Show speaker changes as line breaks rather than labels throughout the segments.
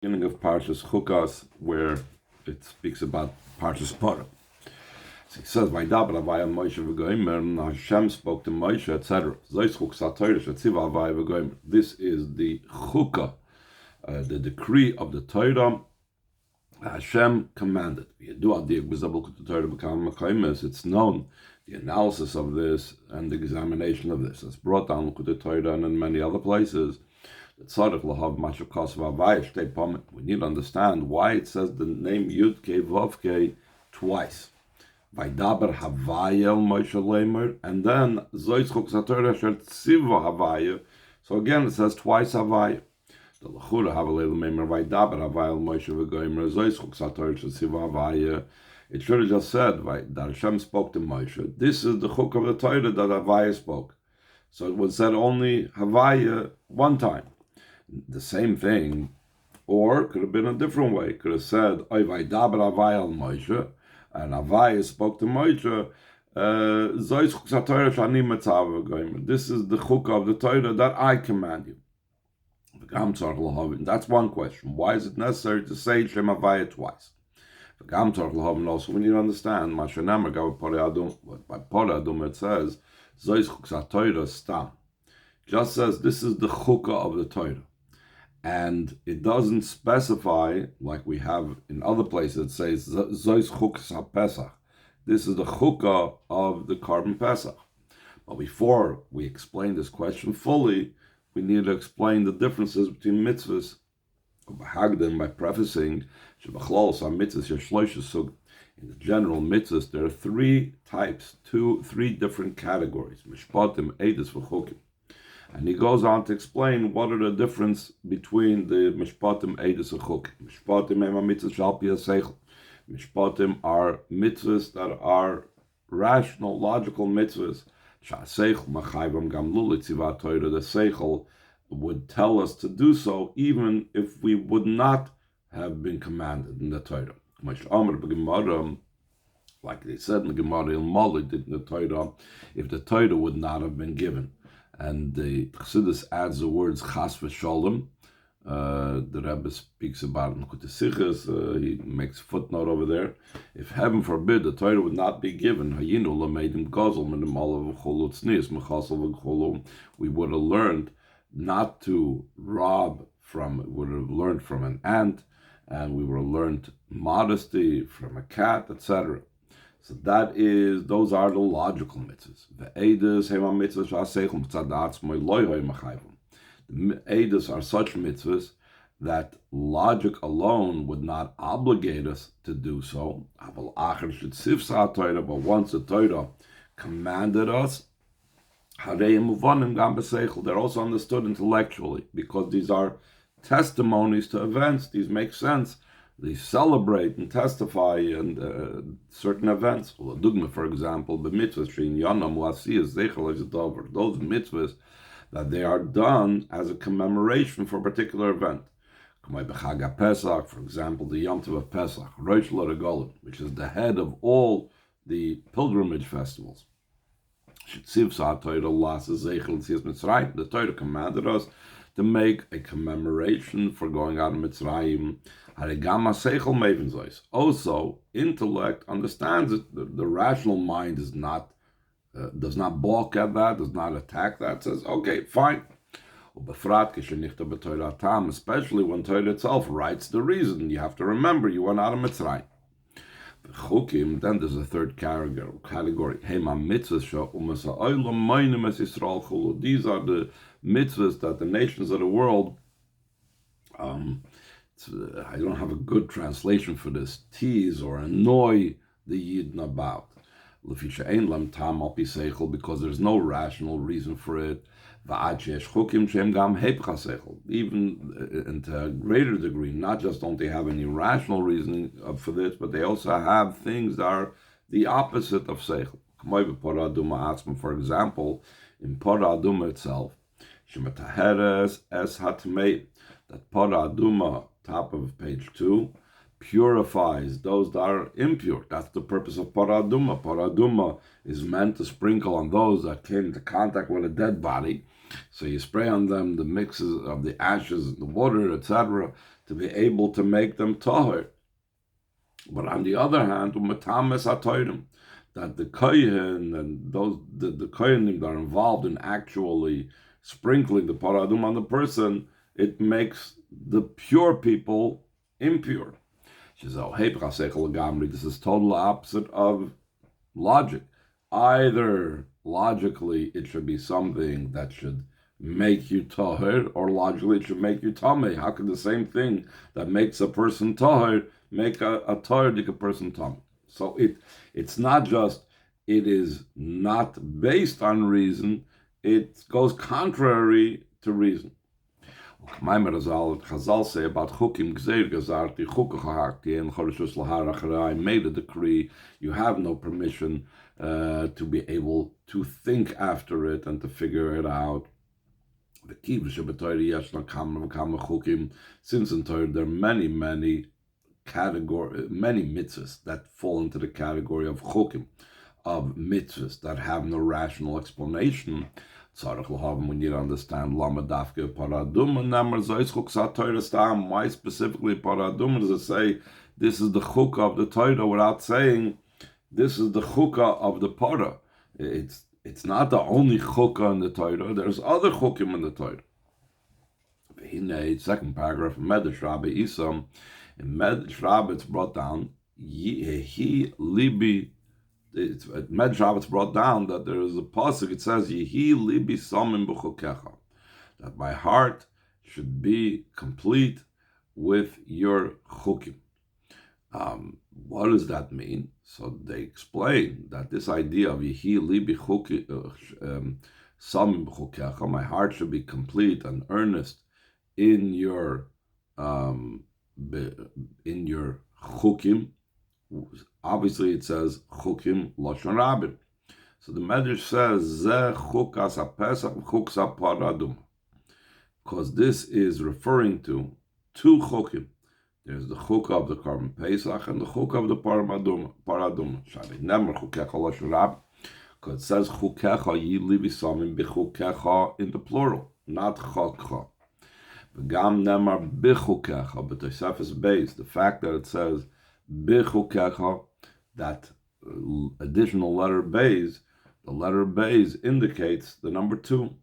beginning of Parshas Chukas, where it speaks about Parshas Para. So he says, "Vaydaber Havaya Moshe v'Gomer," and Hashem spoke to Moshe, etc. This is the Chukah, the decree of the Torah. Hashem commanded. It's known, the analysis of this and the examination of this. It's brought down to the Torah and in many other places. We need to understand why it says the name Yud Kei Vav Kei twice. Vaydaber Havaya Moshe Leimer, and then Zois Chuk Satorah Asher Tziva Havaya. So again, it says twice Havaya. The Lachura Havalei Leimer Vaydaber Havaya Moshe v'Gomer Zois Chuk Satorah Asher Tziva Havaya. It should have just said that Hashem spoke to Moshe. This is the Chuk of the Torah that Havaya spoke. So it was said only Havaya one time. The same thing, or could have been a different way. Could have said, Oy Vaydaber Havaya al Moshe, and Havaya spoke to Moshe, this is the chukah of the Torah that I command you. That's one question. Why is it necessary to say Shem Havaya twice? Also, we need to understand, by Parah Adum it says, Stam. Just says this is the chukah of the Torah. And it doesn't specify, like we have in other places, it says, Zois Chukas HaPesach. This is the chukah of the Korban Pesach. But before we explain this question fully, we need to explain the differences between mitzvahs by prefacing, in the general mitzvahs, there are three types, three different categories, Mishpatim, Eidos, V'chukim. And he goes on to explain what are the difference between the Mishpatim, Eidos, and Chukim. Mishpatim ema mitzvahs shal pi ha-seichel. Mishpatim are mitzvahs that are rational, logical mitzvahs. Sha-seichel machayvam gam lu l'tzivat Torah. The seichel would tell us to do so even if we would not have been commanded in the Torah. Like they said in the Gemara in Mali, in the Torah, if the Torah would not have been given. And the Chassidus adds the words Chas v'Sholem. The Rebbe speaks about it in Kutesiches. He makes a footnote over there. If heaven forbid the Torah would not be given, we would have learned not to rob would have learned from an ant, and we would have learned modesty from a cat, etc. So those are the logical mitzvahs. The Eidos are such mitzvahs that logic alone would not obligate us to do so. But once the Torah commanded us, they're also understood intellectually, because these are testimonies to events. These make sense. They celebrate and testify and certain events. For example, the mitzvahs, those mitzvahs that they are done as a commemoration for a particular event. For example, the Yom Tov of Pesach, Rosh Hashanah, which is the head of all the pilgrimage festivals. The Torah commanded us to make a commemoration for going out of Mitzrayim. Also, intellect understands it. The rational mind does not balk at that, does not attack that, says, okay, fine. Especially when Torah itself writes the reason. You have to remember you went out of Mitzrayim. Then there's a third category. These are the mitzvahs that the nations of the world, I don't have a good translation for this, tease or annoy the Yidden about. Because there's no rational reason for it. Even to a greater degree, not just don't they have any rational reasoning for this, but they also have things that are the opposite of seichel. For example, in Parah Aduma itself, that Parah Aduma, top of page 2, purifies those that are impure. That's the purpose of Parah Aduma. Parah Aduma is meant to sprinkle on those that came into contact with a dead body. So you spray on them the mixes of the ashes, the water, etc., to be able to make them tahor. But on the other hand, that the kohen and the kohenim that are involved in actually sprinkling the paradum on the person, it makes the pure people impure. She says, this is total opposite of logic. Either logically it should be something that should make you tahor, or logically it should make you tameh. How could the same thing that makes a person tahor make a tahordik person tameh? So it's not just, it is not based on reason, it goes contrary to reason. Chazal say about chukim gzeir gazarti chukachakti and chorishus lahar I made a decree. You have no permission to be able to think after it and to figure it out. Since in Torah there are many mitzvahs that fall into the category of chukim, of mitzvahs that have no rational explanation. We need to understand why specifically paradum does it say this is the chukah of the Torah without saying this is the chukah of the para. It's not the only chukah in the Torah. There's other chukim in the Torah. Second paragraph, Medrash Rabbi Isam. In Medrash Rabbi it's brought down, Medrash Rabbi it's brought down that there is a pasuk. It says, Yehi libi samim b'chokecha, that my heart should be complete with your chukim. What does that mean? So they explain that this idea of Yehi libi samim b'chokecha, my heart should be complete and earnest in your chukim. Obviously, it says chukim lashon rabin. So the Medrash says ze chukas hapesach chukas haparadum, because this is referring to two chukim. There's the chukah of the Korban Pesach and the chukah of the paradum. Shabbos never chukecha lashon rabin, because it says chukecha yili v'samim b'chukecha in the plural, not chokcha. V'gam nemar b'chukecha, but the Tosefes Beis, the fact that it says b'chukecha, that additional letter Beis, the letter Beis indicates the number 2.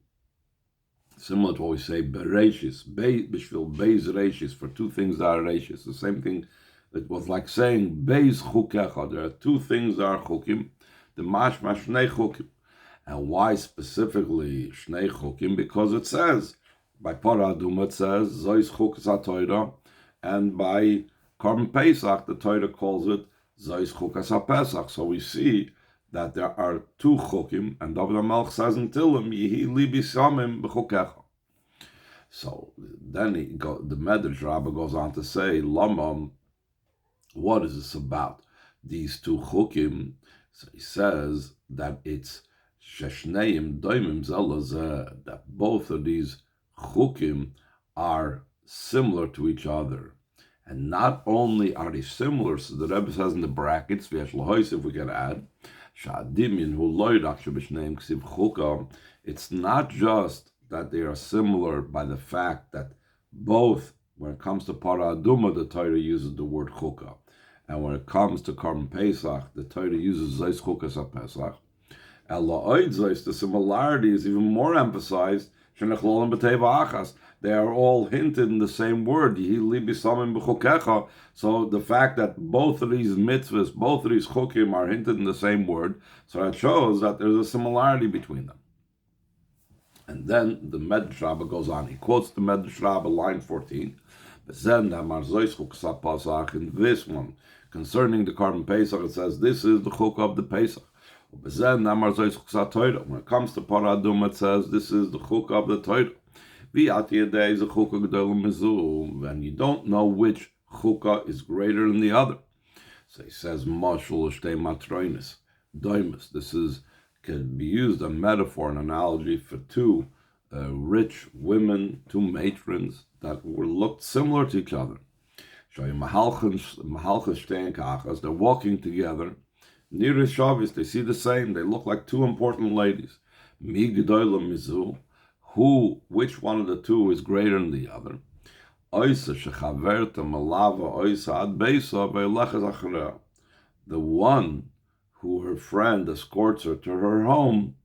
Similar to what we say Bereshis, Bishvil Beis Reshis, for 2 things that are Reshis. The same thing, it was like saying Beis Chukecha, there are 2 things that are Chukim, the Mashma Shnei Chukim. And why specifically Shnei Chukim? Because it says, by Paradum it says, Zois Chukas HaTorah, and by Korban Pesach, the Torah calls it Zois Chukas HaPesach. So we see that there are 2 chukim, and Dvar Malchus says in Tillim, Yehi libi samim b'chukecha. So then the Medrash Rabbi goes on to say, Lama, what is this about? These 2 chukim. So he says that it's sheshneim doimim zelazeh, that both of these chukim are similar to each other. And not only are they similar, so the Rebbe says in the brackets, if we can add, it's not just that they are similar by the fact that both, when it comes to Para Aduma, the Torah uses the word chukah, and when it comes to Korban Pesach, the Torah uses Zeis Chukas HaPesach. The similarity is even more emphasized. They are all hinted in the same word. So the fact that both of these mitzvahs, both of these chukim are hinted in the same word, so that shows that there's a similarity between them. And then the Medrash Rabbah goes on. He quotes the Medrash Rabbah, line 14. In this one, concerning the Korban Pesach, it says, this is the chuk of the Pesach. When it comes to Paradum, it says, this is the chuk of the Torah. And you don't know which chukah is greater than the other. So he says, this can be used a metaphor, an analogy for 2 rich women, 2 matrons that looked similar to each other. They're walking together. Near Shabbos, they see the same. They look like 2 important ladies. Which one of the 2 is greater than the other? Oisa shechaverta malava oisa ad beisa ve'elechas achareh. The one who her friend escorts her to her home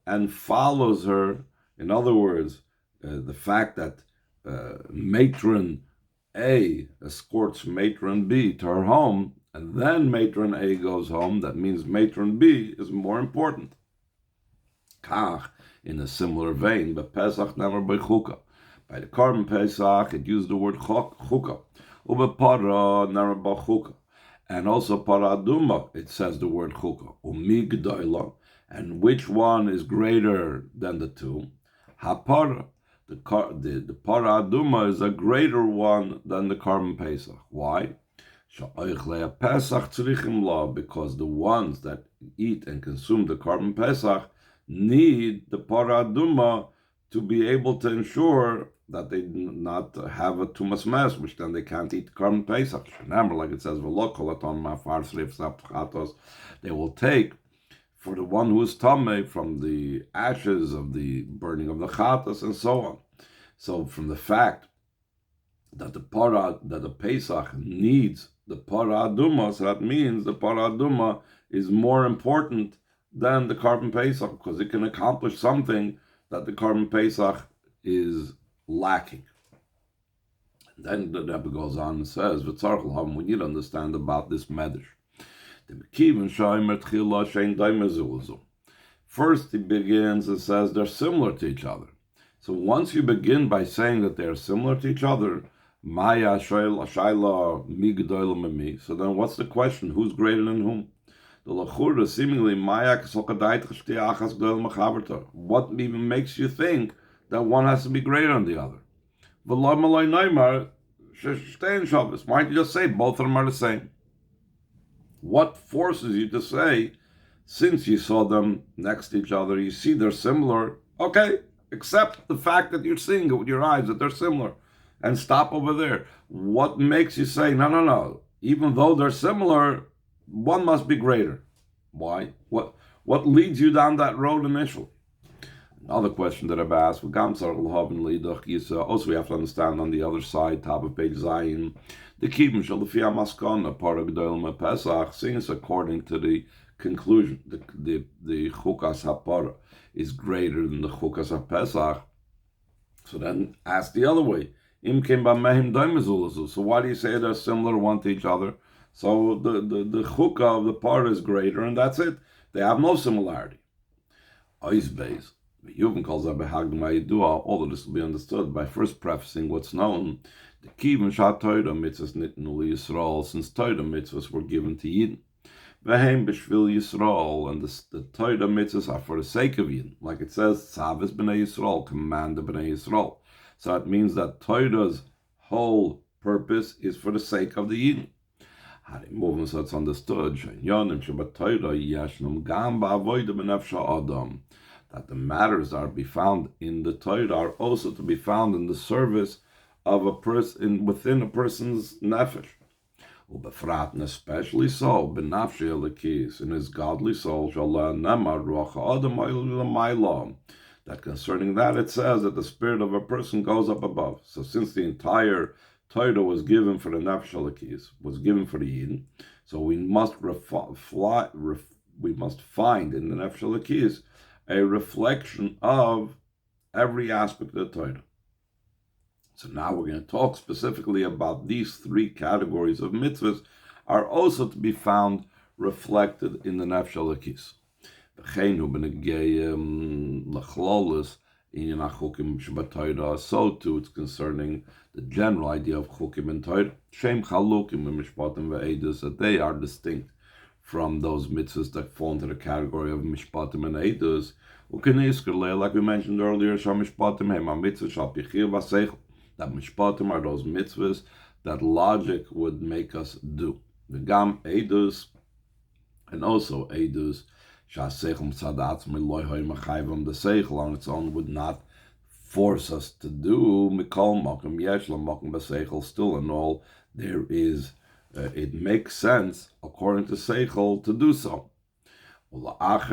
and follows her. In other words, the fact that matron A escorts matron B to her home, and then matron A goes home, that means matron B is more important. Kach, in a similar vein, but Pesach never by Chukah. By the Korban Pesach, it used the word Chukah. Ube Para never by Chukah. And also Para Aduma, it says the word Chukah. Umi G'dayla. And which one is greater than the two? HaPara. The Para Aduma is a greater one than the Korban Pesach. Why? Because the ones that eat and consume the Korban Pesach need the Para Aduma to be able to ensure that they not have a tumas mess, which then they can't eat Korban Pesach. Remember, like it says, they will take for the one who is tameh from the ashes of the burning of the chatas and so on. So from the fact that the Pesach needs the Para Aduma, so that means the Para Aduma is more important than the Korban Pesach, because it can accomplish something that the Korban Pesach is lacking. And then the Rebbe goes on and says, we need to understand about this medrash. First, he begins and says they're similar to each other. So once you begin by saying that they're similar to each other, Maya Shaila Migdoil Mimi, so then what's the question? Who's greater than whom? The Lachura seemingly Maya what even makes you think that one has to be greater than the other? Why don't you just say both of them are the same? What forces you to say, since you saw them next to each other, you see they're similar, okay, accept the fact that you're seeing it with your eyes, that they're similar, and stop over there. What makes you say, no, even though they're similar, one must be greater? Why? What leads you down that road initially? Another question that I've asked, also we have to understand on the other side, top of page Zion, the Kibim Shal Lefia Maskana, Para G'dayla Pesach, since according to the conclusion, the Chukas HaPara is greater than the Chukas HaPesach. So then ask the other way. Im Kim B'mehim Daimazulazu. So why do you say they're similar one to each other? So the Chukah of the Para is greater, and that's it. They have no similarity. Oizbeis. Yuvin calls that Behagduma. All of this will be understood by first prefacing what's known. The Kivin Shat Torah mitzvahs nitnu Yisrael, since Torah mitzvahs were given to Yidden. Vehem b'shvil Yisrael, and the Torah mitzvahs are for the sake of Yidden. Like it says, Tzavis b'nei Yisrael, command the b'nei Yisrael. So it means that Torah's whole purpose is for the sake of the Yidden. Moving, so it's understood that the matters that are be found in the Torah are also to be found in the service of a person within a person's nefesh. Ubefrat, and especially so, benafshi elakis, in his godly soul, that concerning that it says that the spirit of a person goes up above. So since the entire Torah was given for the nefesh elakis, was given for the Yidden, so we must find in the nefesh elakis a reflection of every aspect of the Torah. So now we're going to talk specifically about these three categories of mitzvahs are also to be found reflected in the nefesh elakis. So too it's concerning the general idea of chukim and Torah. Shem chalukim mishpatim ve'edus, that they are distinct from those mitzvahs that fall into the category of mishpatim and edus. Like we mentioned earlier, that mishpatim are those mitzvahs that logic would make us do. The gam edus, and also edus, the seichel on its own would not force us to do. Still and all, there is, it makes sense according to seichel to do so. Once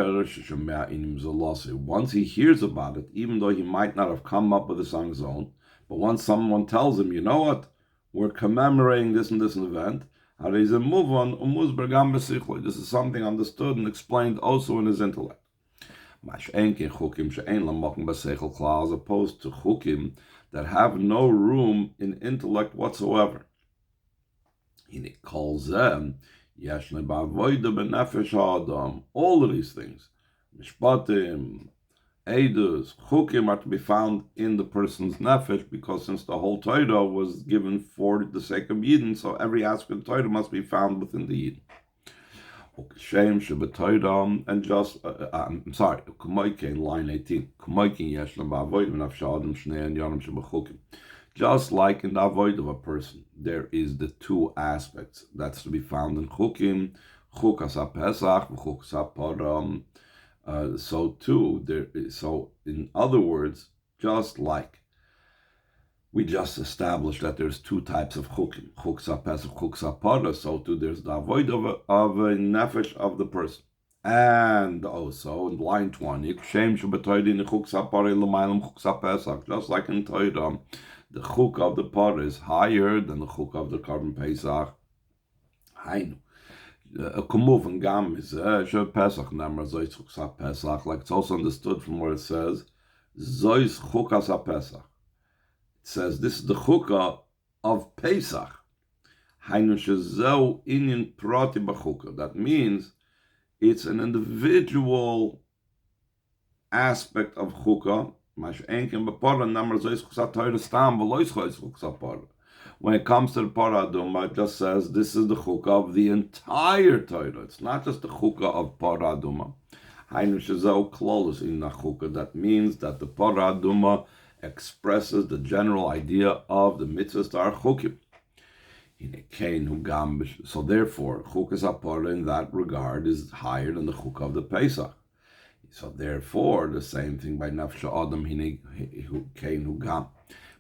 he hears about it, even though he might not have come up with this on his own, But once someone tells him, you know what, we're commemorating this and this event, this is something understood and explained also in his intellect. As opposed to chukim that have no room in intellect whatsoever. He calls them all of these things, mishpatim, edus, chukim, are to be found in the person's nefesh, because since the whole Torah was given for the sake of Yidden, so every aspect of Torah must be found within the Yidden. And just, I'm sorry, line 18. Just like in the avoid of a person, there is the two aspects that's to be found in chukim, chukas ha-pesach, chukas ha-para. So too, so in other words, just like we just established that there's two types of chukim, chukas ha-pesach, chukas ha-para, so too there's the avoid of a nefesh of the person. And also in line 20, just like in Torah, the chuk of the para is higher than the chuk of the carbon pesach. Hainu. Kumuv gam is pesach namar zois chuk pesach. Like it's also understood from where it says zois chukas pesach. It says this is the chukah of Pesach. Hainu shezeu inyan prati b'chukah. That means it's an individual aspect of chukah. When it comes to the para aduma, it just says this is the chukah of the entire Torah. It's not just the chukah of para aduma. That means that the para aduma expresses the general idea of the mitzvahs to our chukim. So therefore, chukas apara in that regard is higher than the chukah of the Pesach. So therefore, the same thing by nefesh adam kein hu gam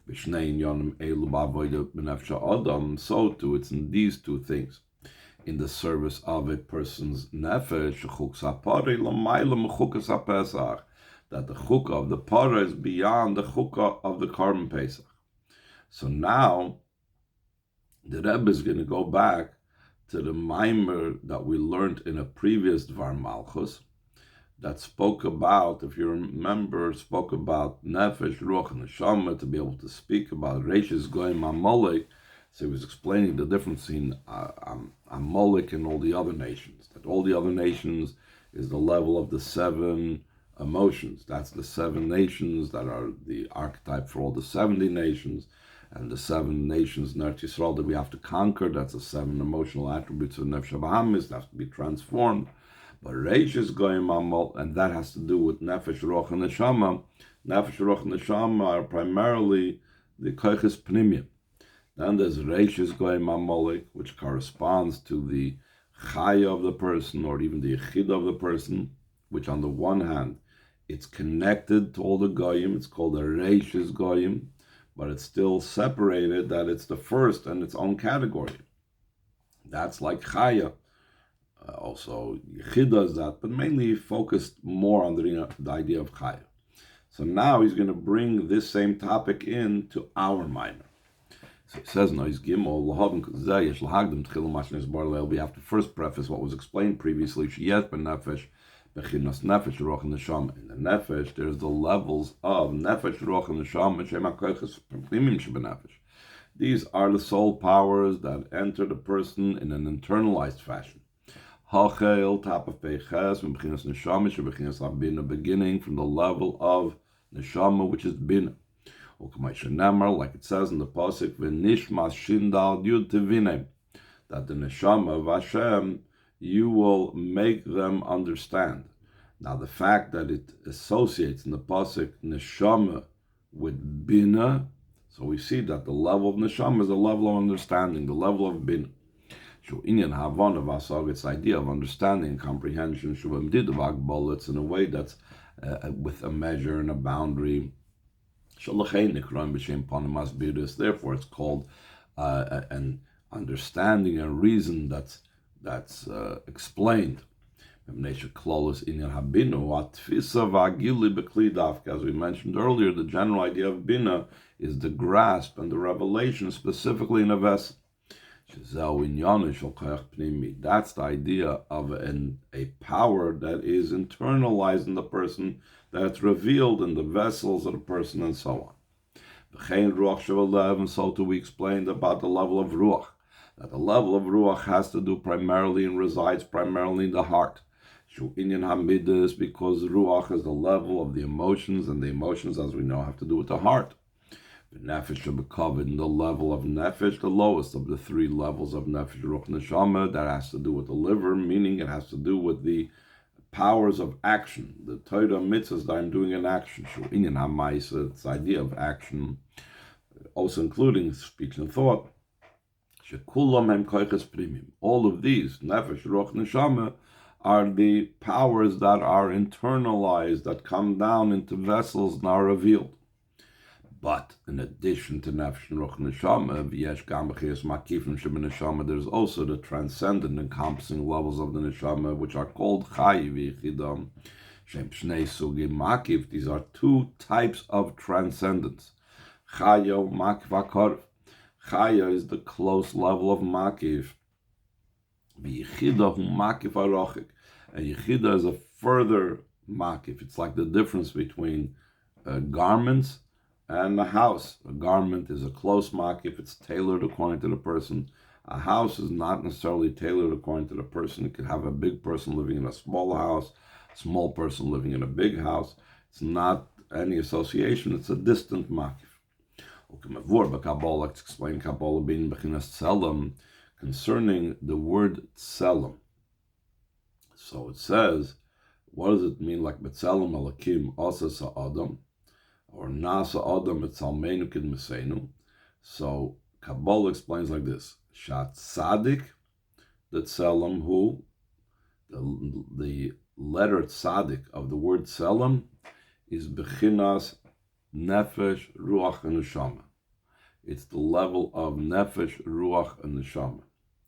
b'shnei inyanim elu b'avoda b'nefesh adam. So too, it's in these two things, in the service of a person's nefesh, chukas hapara l'mayla m'chukas hapesach, that the chukah of the para is beyond the chukah of the carbon pesach. So now, the Rebbe is going to go back to the mimer that we learned in a previous Dvar Malchus, that spoke about, if you remember, spoke about nefesh, ruach, and neshama, to be able to speak about reishis goyim Amalek. So he was explaining the difference in Amalek and all the other nations. That all the other nations is the level of the 7 emotions. That's the 7 nations that are the archetype for all the 70 nations. And the 7 nations in Eretz Yisrael that we have to conquer, that's the 7 emotional attributes of Nefesh HaBahamis, that have to be transformed. But Reish is Goyim Amal, and that has to do with Nefesh, Ruach, and Neshama. Nefesh, Ruach, and Neshama are primarily the Koiches Pnimim. Then there's Reish is Goyim Amalek, which corresponds to the Chaya of the person, or even the Yechid of the person, which on the one hand, it's connected to all the Goyim, it's called a Reish is Goyim, but it's still separated, that it's the first in its own category. That's like Chaya. Also, Yechida is that, but mainly focused more on the idea of Chaya. So now he's going to bring this same topic into our minor. So he says, no, he's Gimel, we have to first preface what was explained previously, Shiyet ben Nefesh, Bechinas Nefesh, Ruach, and Neshama. In the Nefesh, there's the levels of Nefesh, Ruach, and Neshama, Shema Koiches Pnimim Shebenefesh. These are the soul powers that enter the person in an internalized fashion. Hachel, top of Peiches, Bechinas Neshama, Shebechinas Abina, beginning from the level of Neshama, which is Bina. Like it says in the Pasuk, V'nishmas Shindal Yud Tevinem, that the Neshama of Hashem, you will make them understand. Now, the fact that it associates in the pasuk neshama with bina, so we see that the level of neshama is the level of understanding, the level of bina. Inyan havon of asog, it's the idea of understanding and comprehension. Shuvim didavag bullets in a way that's with a measure and a boundary. Therefore, it's called an understanding and reason that's explained. As we mentioned earlier, the general idea of bina is the grasp and the revelation, specifically in a vessel. That's the idea of a power that is internalized in the person, that's revealed in the vessels of the person, and so on. And so too we explained about the level of ruach, that the level of ruach has to do primarily and resides primarily in the heart. Because ruach is the level of the emotions, and the emotions, as we know, have to do with the heart. The nefesh should be covered in the level of nefesh, the lowest of the three levels of nefesh, ruach, neshama. That has to do with the liver, meaning it has to do with the powers of action, the Torah mitzvahs that I'm doing in action. It's the idea of action, also including speech and thought. All of these, nefesh, ruach, neshama, are the powers that are internalized, that come down into vessels and are revealed. But in addition to nefesh, ruach, neshama, there's also the transcendent, encompassing levels of the neshama, which are called chay v'yichidam. These are two types of transcendence. Chaya, makif, akarv. Chaya is the close level of makif. V'yichida hu makif arochik. And yichida is a further makif. It's like the difference between garments and a house. A garment is a close makif. It's tailored according to the person. A house is not necessarily tailored according to the person. It could have a big person living in a small house, a small person living in a big house. It's not any association. It's a distant makif. Let's explain Kabbalah being bechinas tselem, concerning the word tselem. So it says, what does it mean, like betzelem alakim asa sa'adam, or nasa adam etzalmeinu kid meseinu? So Kabbalah explains like this: Shat tzadik, the tselem, who the letter tzadik of the word tselem is bechinas nefesh, ruach, and neshama. It's the level of nefesh, ruach, and neshama.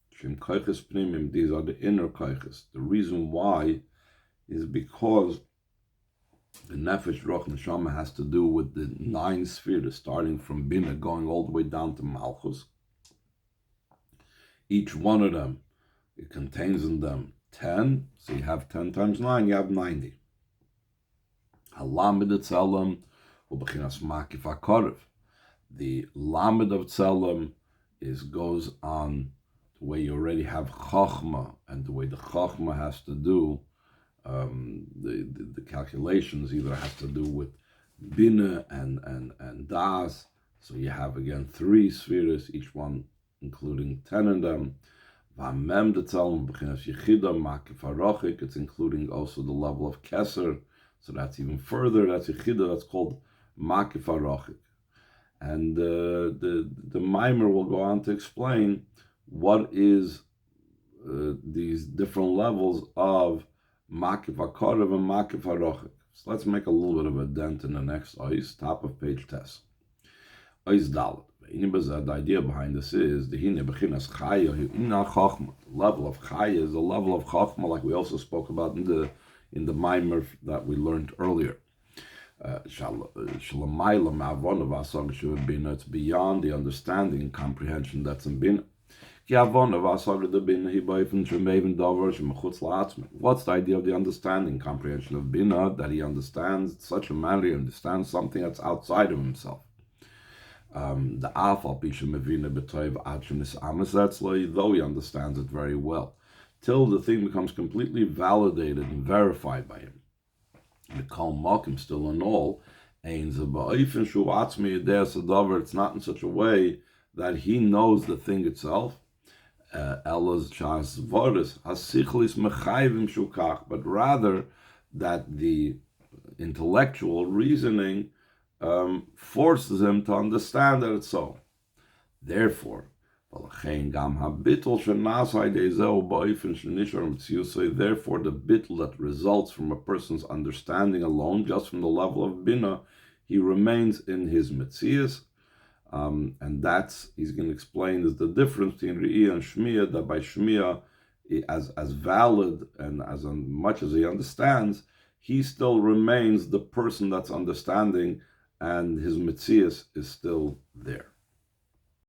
Shem koiches pnimim, these are the inner koiches. The reason why is because the nefesh, ruach, and neshama has to do with the 9 spheres, starting from bina, going all the way down to malchus. Each one of them, it contains in them 10, so you have 10 times 9, you have 90. Halamid etzelem, u'bechinas makif hakarev. The lamed of tzelem goes on the way you already have chachma, and the way the chachma has to do the calculations either has to do with bina and das. So you have again 3 spheres, each one including 10 in them. V'amem de tzelem b'chinas yichida makif harochik. It's including also the level of keser. So that's even further. That's yichida. That's called makif harochik. And the mimer will go on to explain what is these different levels of makif hakarev and makif harochik. So let's make a little bit of a dent in the next ois, top of page test. Ois dalet. The idea behind this is the bechinas chaya ina chachma. The level of chaya is a level of chachma, like we also spoke about in the mimer that we learned earlier. It's beyond the understanding and comprehension that's in bina. What's the idea of the understanding, comprehension of bina? That he understands in such a manner, he understands something that's outside of himself. Though he understands it very well, till the thing becomes completely validated and verified by him. The kol makim, still in all, it's not in such a way that he knows the thing itself, but rather that the intellectual reasoning forces him to understand that it's so. Therefore, therefore, the bittul that results from a person's understanding alone, just from the level of bina, he remains in his metzias, and that's, he's going to explain, is the difference between re'iyah and shmiyah, that by shmiyah as valid and as much as he understands, he still remains the person that's understanding, and his metzius is still there.